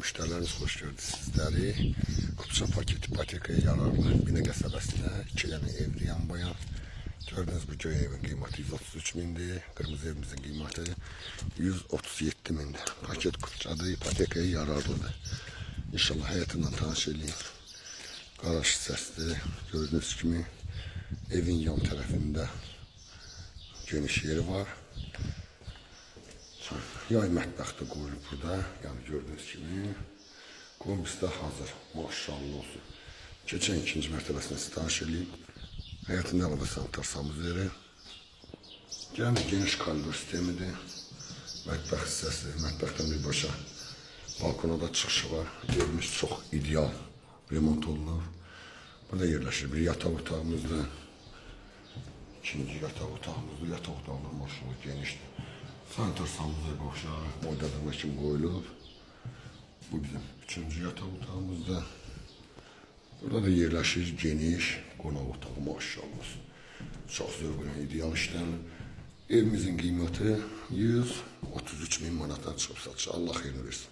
müşterilerimiz hoş gördü sizleri. Kupça paket ipotekaya yararlı. Bine qəsəbəsində 2 dənə evli yan bayan. Gördüğünüz bu göy evin kıymeti 133 bindir. Kırmızı evimizin kıymeti 137 bindir. Paket kupçadır, ipotekaya yararlıdır. İnşallah hayatından tanış edeyim. Garaj hissəsidir. Gördüğünüz kimi evin yan tərəfində geniş yeri var. Yay mətbəxdə qoyulub burada. Yani gördüğünüz kimi kombisi də hazır. Maşallah olsun. Geçen ikinci mərtəbəsini sitariş edeyim. Hayatında arada sanitarsamız yeri. Yani geniş koridor sistemidir. Mətbəx hissəsi. Mətbəxdən birbaşa balkona da çıxışı var. Evimiz çox ideal remont olunur. Burada yerləşir bir yataq otağımızdır. İkinci yataq otağımızdır. Yataq otağımız maşallah genişdir. Sanitarsamızda qovşağı moydadığına kimi qoyulub. Bu bizim üçüncü yataq otağımızda. Burada da yerləşir geniş qonaq otağı maşallah. Çox zövqlə ideal işlənir. Evimizin qiyməti 133 bin manatdan çıxıb satışa. Allah xeyrini versin.